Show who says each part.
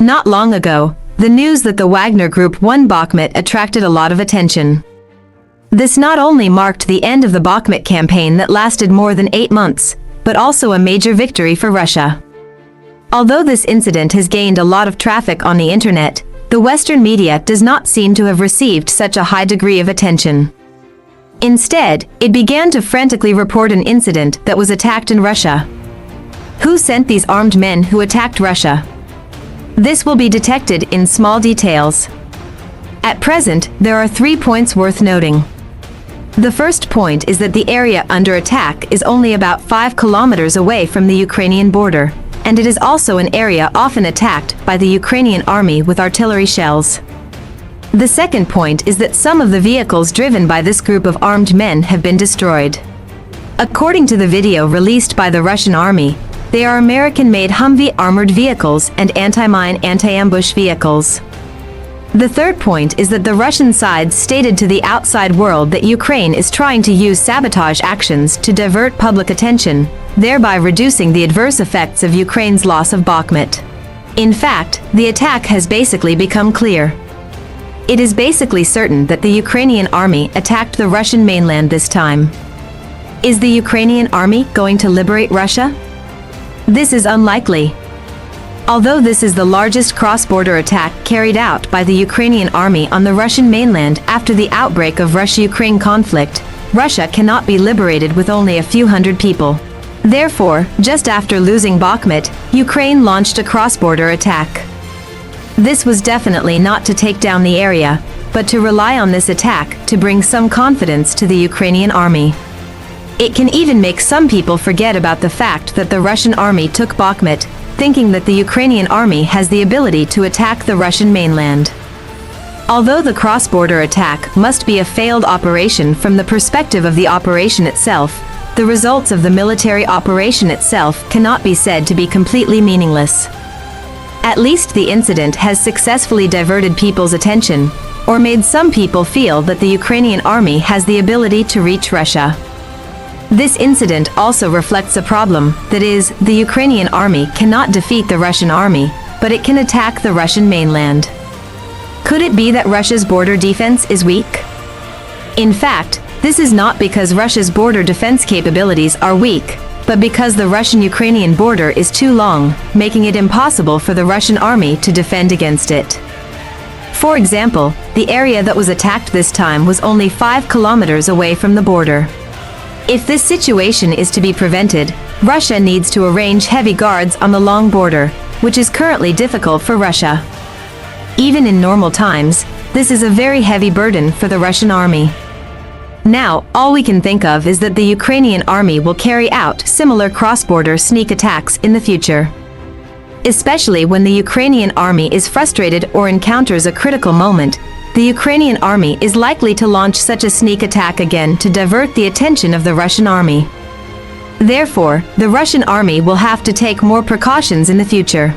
Speaker 1: Not long ago, the news that the Wagner Group won Bakhmut attracted a lot of attention. This not only marked the end of the Bakhmut campaign that lasted more than 8 months, but also a major victory for Russia. Although this incident has gained a lot of traffic on the internet, the Western media does not seem to have received such a high degree of attention. Instead, it began to frantically report an incident that was attacked in Russia. Who sent these armed men who attacked Russia? This will be detected in small details. At present, there are 3 points worth noting. The first point is that the area under attack is only about 5 kilometers away from the Ukrainian border, and it is also an area often attacked by the Ukrainian army with artillery shells. The second point is that some of the vehicles driven by this group of armed men have been destroyed. According to the video released by the Russian army, they are American-made Humvee armored vehicles and anti-mine anti-ambush vehicles. The third point is that the Russian side stated to the outside world that Ukraine is trying to use sabotage actions to divert public attention, thereby reducing the adverse effects of Ukraine's loss of Bakhmut. In fact, the attack has basically become clear. It is basically certain that the Ukrainian army attacked the Russian mainland this time. Is the Ukrainian army going to liberate Russia? This is unlikely. Although this is the largest cross-border attack carried out by the Ukrainian army on the Russian mainland after the outbreak of Russia-Ukraine conflict, Russia cannot be liberated with only a few hundred people. Therefore, just after losing Bakhmut, Ukraine launched a cross-border attack. This was definitely not to take down the area, but to rely on this attack to bring some confidence to the Ukrainian army. It can even make some people forget about the fact that the Russian army took Bakhmut, thinking that the Ukrainian army has the ability to attack the Russian mainland. Although the cross-border attack must be a failed operation from the perspective of the operation itself, the results of the military operation itself cannot be said to be completely meaningless. At least the incident has successfully diverted people's attention, or made some people feel that the Ukrainian army has the ability to reach Russia. This incident also reflects a problem, that is, the Ukrainian army cannot defeat the Russian army, but it can attack the Russian mainland. Could it be that Russia's border defense is weak? In fact, this is not because Russia's border defense capabilities are weak, but because the Russian-Ukrainian border is too long, making it impossible for the Russian army to defend against it. For example, the area that was attacked this time was only 5 kilometers away from the border. If this situation is to be prevented, Russia needs to arrange heavy guards on the long border, which is currently difficult for Russia. Even in normal times, this is a very heavy burden for the Russian army. Now, all we can think of is that the Ukrainian army will carry out similar cross-border sneak attacks in the future. Especially when the Ukrainian army is frustrated or encounters a critical moment, the Ukrainian army is likely to launch such a sneak attack again to divert the attention of the Russian army. Therefore, the Russian army will have to take more precautions in the future.